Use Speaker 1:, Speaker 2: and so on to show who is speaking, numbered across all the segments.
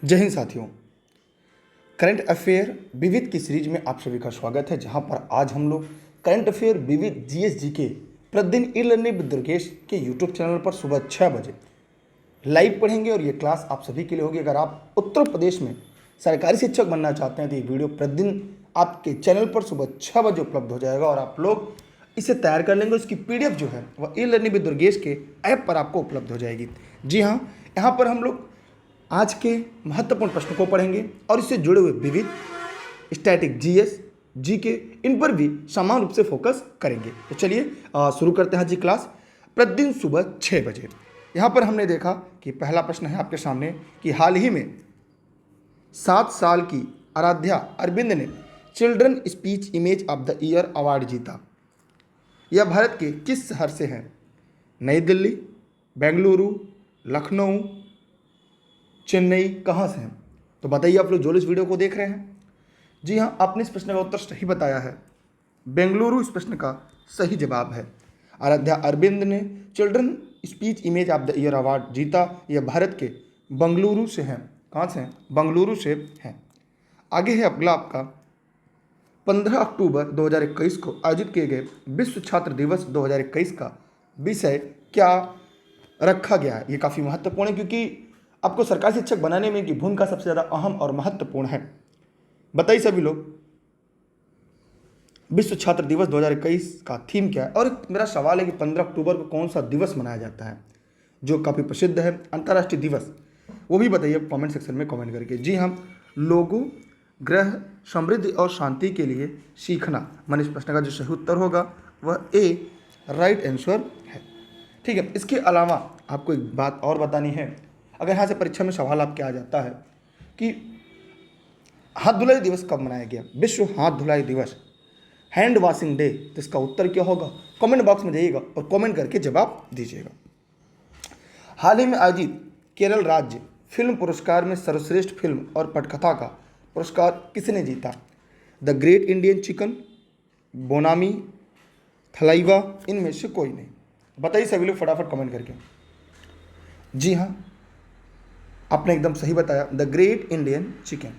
Speaker 1: जय हिंद साथियों। Current affair विविध की सीरीज में आप सभी का स्वागत है, जहां पर आज हम लोग करंट अफेयर विविध जीएसजी के प्रतिदिन ई लर्निंग विद दुर्गेश के यूट्यूब चैनल पर सुबह 6 बजे लाइव पढ़ेंगे। और ये क्लास आप सभी के लिए होगी। अगर आप उत्तर प्रदेश में सरकारी शिक्षक बनना चाहते हैं तो ये वीडियो प्रतिदिन आपके चैनल पर सुबह 6 बजे उपलब्ध हो जाएगा और आप लोग इसे तैयार कर लेंगे। इसकी पीडीएफ जो है वह ई लर्निंग विद दुर्गेश के ऐप पर आपको उपलब्ध हो जाएगी। जी हाँ, यहाँ पर हम लोग आज के महत्वपूर्ण प्रश्नों को पढ़ेंगे और इससे जुड़े हुए विविध स्टैटिक जीएस जीके इन पर भी समान रूप से फोकस करेंगे। तो चलिए शुरू करते हैं आज की क्लास प्रतिदिन सुबह 6 बजे। यहाँ पर हमने देखा कि पहला प्रश्न है आपके सामने कि हाल ही में 7 साल की आराध्या अरविंद ने children speech image of the year award जीता। यह भारत के किस शहर से है? नई दिल्ली, बेंगलुरु, लखनऊ, चेन्नई, कहाँ से हैं? तो बताइए आप लोग जो इस वीडियो को देख रहे हैं। जी हाँ, आपने इस प्रश्न का उत्तर सही बताया है। बेंगलुरु इस प्रश्न का सही जवाब है। आराध्या अरविंद ने children speech image of the year award जीता। यह भारत के बेंगलुरु से हैं। कहाँ से हैं? बेंगलुरु से हैं। आगे है अगला आपका 15 अक्टूबर 2021 को आयोजित किए गए विश्व छात्र दिवस 2021 का विषय क्या रखा गया है? ये काफ़ी महत्वपूर्ण है क्योंकि आपको सरकारी शिक्षक बनाने में की भूमिका सबसे ज़्यादा अहम और महत्वपूर्ण है। बताइए सभी लोग, विश्व छात्र दिवस 2021 का थीम क्या है? और मेरा सवाल है कि 15 अक्टूबर को कौन सा दिवस मनाया जाता है जो काफ़ी प्रसिद्ध है, अंतर्राष्ट्रीय दिवस, वो भी बताइए कमेंट सेक्शन में कमेंट करके। जी हाँ, लोगों, ग्रह, समृद्धि और शांति के लिए सीखना। मन इस प्रश्न का जो सही उत्तर होगा वह ए राइट आंसर है। ठीक है, इसके अलावा आपको एक बात और बतानी है। अगर यहाँ से परीक्षा में सवाल आपके आ जाता है कि हाथ धुलाई दिवस कब मनाया गया, विश्व हाथ धुलाई दिवस, हैंड वॉशिंग डे, तो इसका उत्तर क्या होगा? कमेंट बॉक्स में जाइएगा और कमेंट करके जवाब दीजिएगा। हाल ही में आयोजित केरल राज्य फिल्म पुरस्कार में सर्वश्रेष्ठ फिल्म और पटकथा का पुरस्कार किसने जीता? द ग्रेट इंडियन चिकन, बोनामी, थलाइवा, इनमें से कोई नहीं। बताइए सभी लोग फटाफट कमेंट करके। जी हाँ, आपने एकदम सही बताया, the great Indian chicken.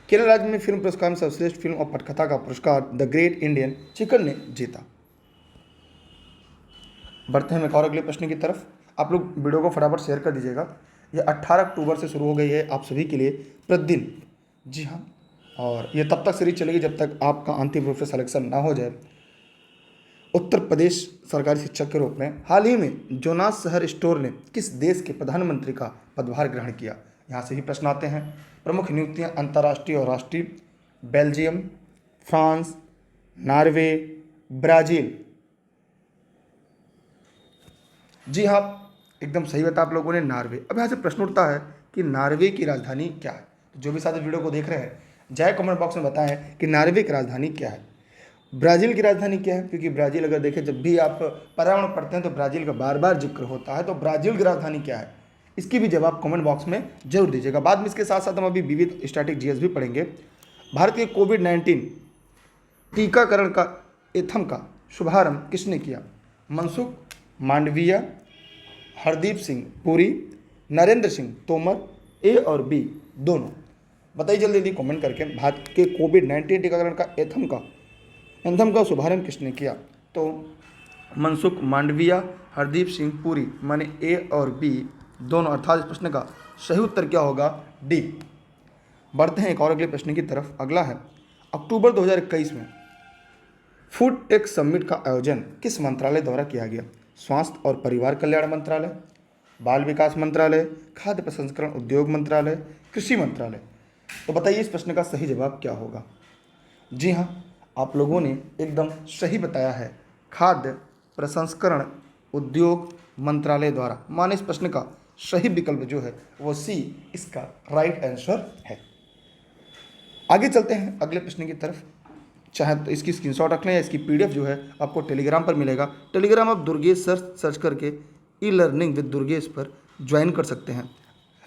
Speaker 1: Kerala राज्य में फिल्म पुरस्कार में सर्वश्रेष्ठ फिल्म और पटकथा का पुरस्कार द ग्रेट इंडियन चिकन ने जीता। बढ़ते हैं एक और अगले प्रश्न की तरफ। आप लोग वीडियो को फटाफट शेयर कर दीजिएगा। यह 18 अक्टूबर से शुरू हो गई है आप सभी के लिए प्रतिदिन। जी हाँ, और ये तब तक सीरीज चलेगी जब तक आपका अंतिम रूप से सिलेक्शन ना हो जाए उत्तर प्रदेश सरकारी शिक्षक के रूप में। हाल ही में जोनास शहर स्टोर ने किस देश के प्रधानमंत्री का पदभार ग्रहण किया? यहाँ से ही प्रश्न आते हैं। प्रमुख नियुक्तियाँ अंतर्राष्ट्रीय और राष्ट्रीय: बेल्जियम, फ्रांस, नॉर्वे, ब्राज़ील। जी हाँ, एकदम सही बताया आप लोगों ने, नॉर्वे। अब यहाँ से प्रश्न उठता है कि नॉर्वे की राजधानी क्या है? तो जो भी साथी वीडियो को देख रहे हैं जाए कमेंट बॉक्स में बताएं कि नॉर्वे की राजधानी क्या है। ब्राज़ील की राजधानी क्या है? क्योंकि ब्राज़ील अगर देखें, जब भी आप पर्यावरण पढ़ते हैं तो ब्राज़ील का बार बार जिक्र होता है। तो ब्राज़ील की राजधानी क्या है, इसकी भी जवाब कमेंट बॉक्स में जरूर दीजिएगा। बाद में इसके साथ साथ हम अभी विविध स्टैटिक जीएस भी पढ़ेंगे। भारत के कोविड-19 टीकाकरण का एथम का शुभारंभ किसने किया? मनसुख मांडविया, हरदीप सिंह पुरी, नरेंद्र सिंह तोमर, ए और बी दोनों। बताइए जल्दी जल्दी कमेंट करके, भारत के कोविड-19 टीकाकरण का एंथम का शुभारंभ किसने किया? तो मनसुख मांडविया, हरदीप सिंह पुरी, माने ए और बी दोनों, अर्थात इस प्रश्न का सही उत्तर क्या होगा? डी। बढ़ते हैं एक और अगले प्रश्न की तरफ। अगला है, अक्टूबर 2021 में फूड टेक समिट का आयोजन किस मंत्रालय द्वारा किया गया? स्वास्थ्य और परिवार कल्याण मंत्रालय, बाल विकास मंत्रालय, खाद्य प्रसंस्करण उद्योग मंत्रालय, कृषि मंत्रालय। तो बताइए इस प्रश्न का सही जवाब क्या होगा? जी हाँ, आप लोगों ने एकदम सही बताया है, खाद्य प्रसंस्करण उद्योग मंत्रालय द्वारा। माने इस प्रश्न का सही विकल्प जो है वो सी इसका राइट आंसर है। आगे चलते हैं अगले प्रश्न की तरफ। चाहे तो इसकी स्क्रीनशॉट रख लें या इसकी पीडीएफ जो है आपको टेलीग्राम पर मिलेगा। टेलीग्राम आप दुर्गेश सर्च करके ई लर्निंग विद दुर्गेश पर ज्वाइन कर सकते हैं,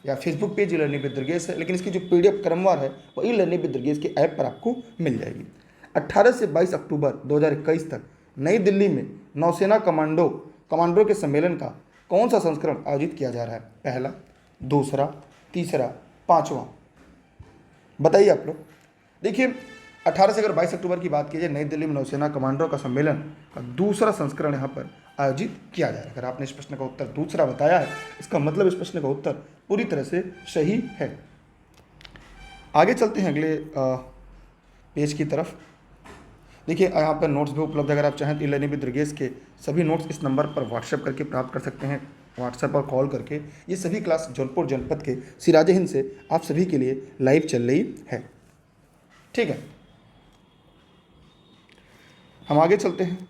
Speaker 1: या Facebook page e learning with Durgesh है, लेकिन इसकी जो पीडीएफ क्रमवार है वो ई लर्निंग विद दुर्गेश के ऐप पर आपको मिल जाएगी। 18 से 22 अक्टूबर 2021 तक नई दिल्ली में नौसेना कमांडरों के सम्मेलन का कौन सा संस्करण आयोजित किया जा रहा है? पहला, दूसरा, तीसरा, पांचवा, बताइए आप लोग। देखिए 18 से अगर 22 अक्टूबर की बात की जाए, नई दिल्ली में नौसेना कमांडरों का सम्मेलन का दूसरा संस्करण यहाँ पर आयोजित किया जाएगा। अगर आपने इस प्रश्न का उत्तर दूसरा बताया है, इसका मतलब इस प्रश्न का उत्तर पूरी तरह से सही है। आगे चलते हैं अगले पेज की तरफ। देखिए यहाँ पर नोट्स भी उपलब्ध है। अगर आप चाहें तो लर्निंग विद दुर्गेश के सभी नोट्स इस नंबर पर व्हाट्सएप करके प्राप्त कर सकते हैं, व्हाट्सएप पर कॉल करके। ये सभी क्लास जौनपुर जनपद के सिराज हिंद से आप सभी के लिए लाइव चल रही है। ठीक है, हम आगे चलते हैं।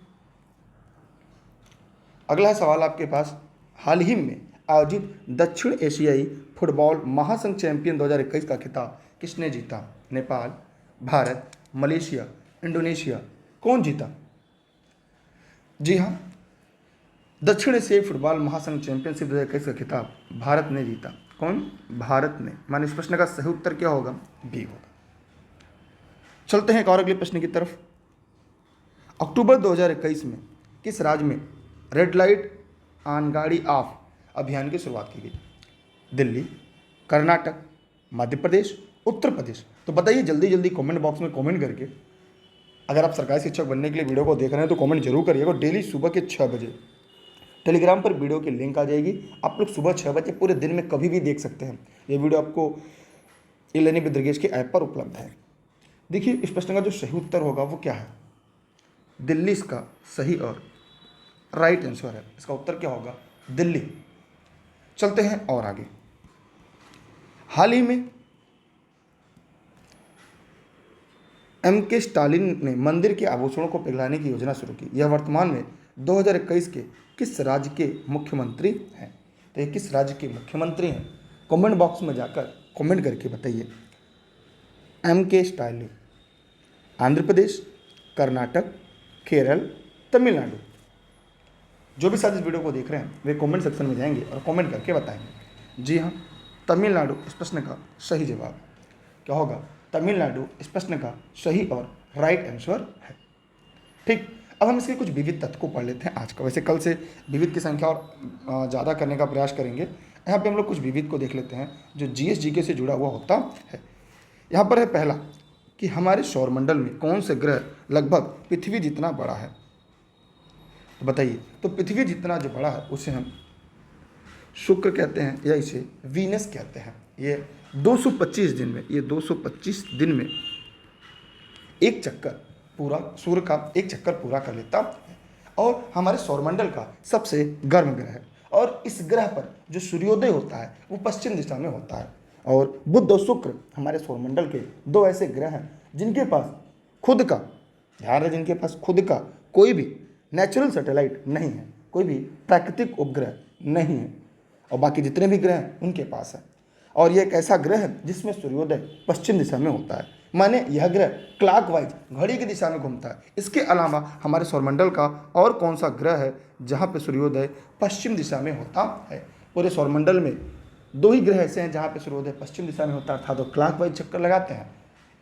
Speaker 1: अगला सवाल आपके पास, हाल ही में आयोजित दक्षिण एशियाई फुटबॉल महासंघ चैंपियन 2021 का खिताब किसने जीता? नेपाल, भारत, मलेशिया, इंडोनेशिया, कौन जीता? जी हाँ, दक्षिण एशियाई फुटबॉल महासंघ चैंपियनशिप 2021 का खिताब भारत ने जीता। कौन? भारत ने। माने इस प्रश्न का सही उत्तर क्या होगा? बी होगा। चलते हैं एक और अगले प्रश्न की तरफ। अक्टूबर 2021 में किस राज्य में रेड लाइट ऑन गाड़ी ऑफ अभियान की शुरुआत की गई? दिल्ली, कर्नाटक, मध्य प्रदेश, उत्तर प्रदेश। तो बताइए जल्दी जल्दी कमेंट बॉक्स में कमेंट करके। अगर आप सरकारी शिक्षक बनने के लिए वीडियो को देख रहे हैं तो कमेंट जरूर करिएगा। डेली सुबह के 6 बजे टेलीग्राम पर वीडियो की लिंक आ जाएगी। आप लोग सुबह 6 बजे पूरे दिन में कभी भी देख सकते हैं। ये वीडियो आपको लर्निंग विद दुर्गेश के ऐप पर उपलब्ध है। देखिए इस प्रश्न का जो सही उत्तर होगा वो क्या है? दिल्ली इसका सही और राइट आंसर है। इसका उत्तर क्या होगा? दिल्ली। चलते हैं और आगे। हाल ही में के स्टालिन ने मंदिर के आभूषणों को पिघलाने की योजना शुरू की। यह वर्तमान में 2021 के किस राज्य के मुख्यमंत्री हैं? तो ये किस राज्य के मुख्यमंत्री हैं? कमेंट बॉक्स में जाकर कमेंट करके बताइए। के स्टालिन, आंध्र प्रदेश, कर्नाटक, केरल, तमिलनाडु। जो भी साथ इस वीडियो को देख रहे हैं वे कमेंट सेक्शन में जाएंगे और कमेंट करके बताएंगे। जी हाँ, तमिलनाडु इस प्रश्न का सही जवाब क्या होगा? तमिलनाडु इस प्रश्न का सही और राइट आंसर है। ठीक, अब हम इसके कुछ विविध तत्व को पढ़ लेते हैं आज का। वैसे कल से विविध की संख्या और ज़्यादा करने का प्रयास करेंगे। यहाँ पे हम लोग कुछ विविध को देख लेते हैं जो जीएस जीके से जुड़ा हुआ होता है। यहाँ पर है पहला कि हमारे सौरमंडल में कौन से ग्रह लगभग पृथ्वी जितना बड़ा है? तो बताइए। तो पृथ्वी जितना जो बड़ा है उसे हम शुक्र कहते हैं या इसे वीनस कहते हैं। ये 225 दिन में एक चक्कर पूरा सूर्य का एक चक्कर पूरा कर लेता है और हमारे सौरमंडल का सबसे गर्म ग्रह है। और इस ग्रह पर जो सूर्योदय होता है वो पश्चिम दिशा में होता है। और बुध और शुक्र हमारे सौरमंडल के दो ऐसे ग्रह हैं जिनके पास खुद का, ध्यान रहे, जिनके पास खुद का कोई भी नेचुरल सैटेलाइट नहीं है, कोई भी प्राकृतिक उपग्रह नहीं है। और बाकी जितने भी ग्रह हैं उनके पास है। और यह एक ऐसा ग्रह है जिसमें सूर्योदय पश्चिम दिशा में होता है। माने यह ग्रह क्लॉकवाइज घड़ी की दिशा में घूमता है। इसके अलावा हमारे सौरमंडल का और कौन सा ग्रह है जहाँ पे सूर्योदय पश्चिम दिशा में होता है? पूरे सौरमंडल में दो ही ग्रह ऐसे हैं जहाँ पे सूर्योदय पश्चिम दिशा में होता है, अर्थात तो क्लॉकवाइज चक्कर लगाते हैं।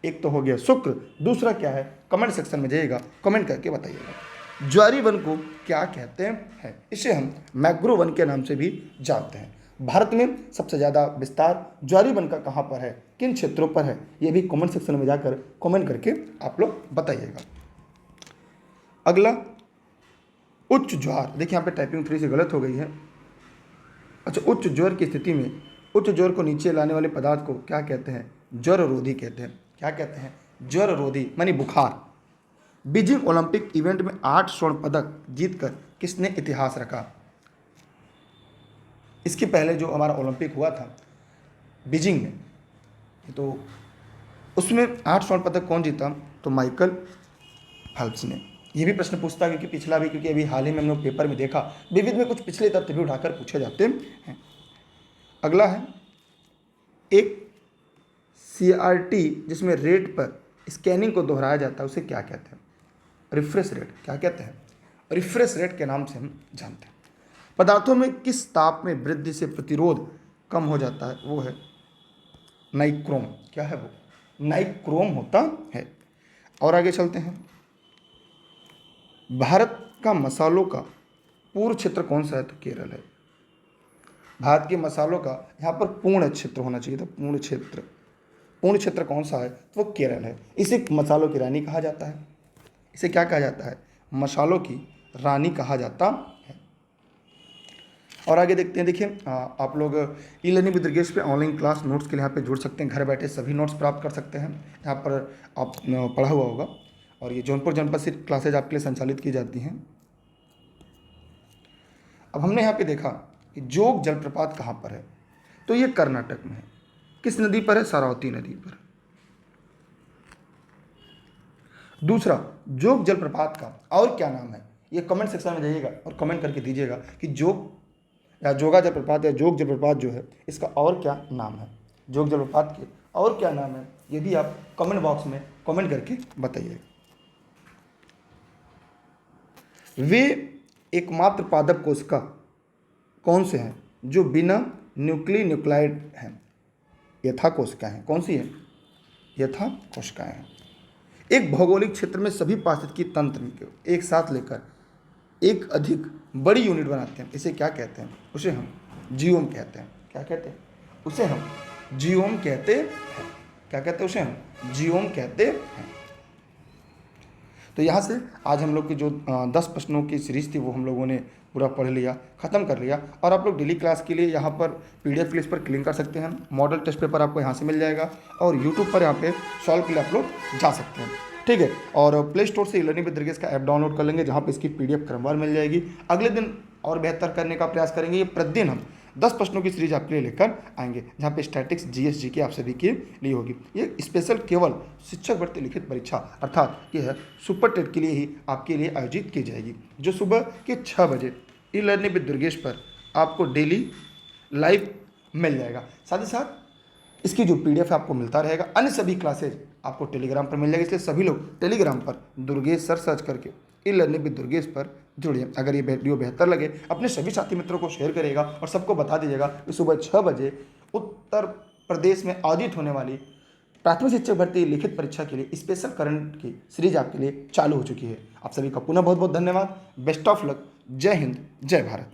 Speaker 1: एक तो हो गया शुक्र, दूसरा क्या है? कमेंट सेक्शन में जाइएगा, कमेंट करके बताइएगा। ज्वारी वन को क्या कहते हैं? इसे हम मैग्रो वन के नाम से भी जानते हैं। भारत में सबसे ज़्यादा विस्तार ज्वारी वन का कहाँ पर है, किन क्षेत्रों पर है, ये भी कमेंट सेक्शन में जाकर कमेंट करके आप लोग बताइएगा। अगला उच्च ज्वार। देखिए यहाँ पे टाइपिंग थोड़ी सी गलत हो गई है। अच्छा, उच्च ज्वर की स्थिति में उच्च ज्वर को नीचे लाने वाले पदार्थ को क्या कहते हैं? ज्वररोधी कहते हैं। क्या कहते हैं? ज्वररोधी मानी बुखार। बीजिंग ओलंपिक इवेंट में 8 स्वर्ण पदक जीतकर किसने इतिहास रखा? इसके पहले जो हमारा ओलंपिक हुआ था बीजिंग में, तो उसमें 8 स्वर्ण पदक कौन जीता? तो माइकल फेल्प्स ने। ये भी प्रश्न पूछता है क्योंकि पिछला भी, क्योंकि अभी हाल ही में हम लोग पेपर में देखा विविध में कुछ पिछले तथ्य भी उठाकर पूछे जाते हैं। अगला है एक CRT जिसमें रेट पर स्कैनिंग को दोहराया जाता है उसे क्या कहते हैं? Refresh rate. क्या कहते हैं? रिफ्रेश रेट के नाम से हम जानते हैं। पदार्थों में किस ताप में वृद्धि से प्रतिरोध कम हो जाता है? वो है नाइक्रोम। क्या है वो? नाइक्रोम होता है। और आगे चलते हैं। भारत का मसालों का पूर्व क्षेत्र कौन सा है? तो केरल है। भारत के मसालों का यहाँ पर पूर्ण क्षेत्र होना चाहिए था, पूर्ण क्षेत्र। पूर्ण क्षेत्र कौन सा है? तो वो केरल है। इसे मसालों की रानी कहा जाता है। इसे क्या कहा जाता है? मसालों की रानी कहा जाता है। और आगे देखते हैं। देखिए आप लोग ई लर्निंग विद दुर्गेश पे ऑनलाइन क्लास नोट्स के लिए यहाँ पे जुड़ सकते हैं। घर बैठे सभी नोट्स प्राप्त कर सकते हैं। यहाँ पर आप पढ़ा हुआ होगा। और ये जौनपुर जनपद से क्लासेज आपके लिए संचालित की जाती हैं। अब हमने यहाँ पे देखा कि जोग जलप्रपात कहाँ पर है, तो ये कर्नाटक में है। किस नदी पर है? शरावती नदी पर। दूसरा, जोग जलप्रपात का और क्या नाम है? ये कमेंट सेक्शन में जाइएगा और कमेंट करके दीजिएगा कि जोग या जोगा जलप्रपात या जोग जलप्रपात जो है इसका और क्या नाम है। जोग जलप्रपात के और क्या नाम है, ये भी आप कमेंट बॉक्स में कमेंट करके बताइए। वे एकमात्र पादप कोशिका कौन से हैं जो बिना न्यूक्लियोटाइड हैं? यथा कोशिकाएं हैं। कौन सी है? यथा कोशिकाएं हैं। एक भौगोलिक क्षेत्र में सभी पारिस्थितिकी तंत्र को एक साथ लेकर एक अधिक बड़ी यूनिट बनाते हैं। इसे क्या कहते हैं? उसे हम जीओम कहते हैं। क्या कहते हैं? उसे हम जीओम कहते हैं। क्या कहते हैं? उसे हम जीओम कहते हैं। तो यहाँ से आज हम लोग की जो 10 प्रश्नों की सीरीज थी वो हम लोगों ने पूरा पढ़ लिया, ख़त्म कर लिया। और आप लोग डेली क्लास के लिए यहाँ पर PDF के लिए इस पर क्लिक कर सकते हैं। मॉडल टेस्ट पेपर आपको यहाँ से मिल जाएगा और यूट्यूब पर यहाँ पे सॉल्व के लिए आप लोग जा सकते हैं। ठीक है। और प्ले स्टोर से ई लर्निंग विद दुर्गेश का ऐप डाउनलोड कर लेंगे, जहाँ पे इसकी PDF क्रमवार मिल जाएगी। अगले दिन और बेहतर करने का प्रयास करेंगे। ये प्रतिदिन हम 10 प्रश्नों की सीरीज आपके लिए लेकर आएंगे, जहाँ पे स्टैटिक्स GS GK आप सभी के लिए होगी। ये स्पेशल केवल शिक्षक भर्ती लिखित परीक्षा अर्थात ये है सुपर टेट के लिए ही आपके लिए आयोजित की जाएगी, जो सुबह के 6 बजे ई लर्निंग विद दुर्गेश पर आपको डेली लाइव मिल जाएगा। साथ ही साथ इसकी जो PDF है आपको मिलता रहेगा। अन्य सभी क्लासेज आपको टेलीग्राम पर मिल जाएगी, इसलिए सभी लोग टेलीग्राम पर दुर्गेश सर सर्च करके ई लर्निंग विद दुर्गेश पर जुड़िए। अगर ये वीडियो बेहतर लगे अपने सभी साथी मित्रों को शेयर करिएगा और सबको बता दीजिएगा कि सुबह 6 बजे उत्तर प्रदेश में आयोजित होने वाली प्राथमिक शिक्षक भर्ती लिखित परीक्षा के लिए स्पेशल करंट की सीरीज आपके लिए चालू हो चुकी है। आप सभी का पुनः बहुत बहुत धन्यवाद। Best of luck. जय हिंद, जय भारत।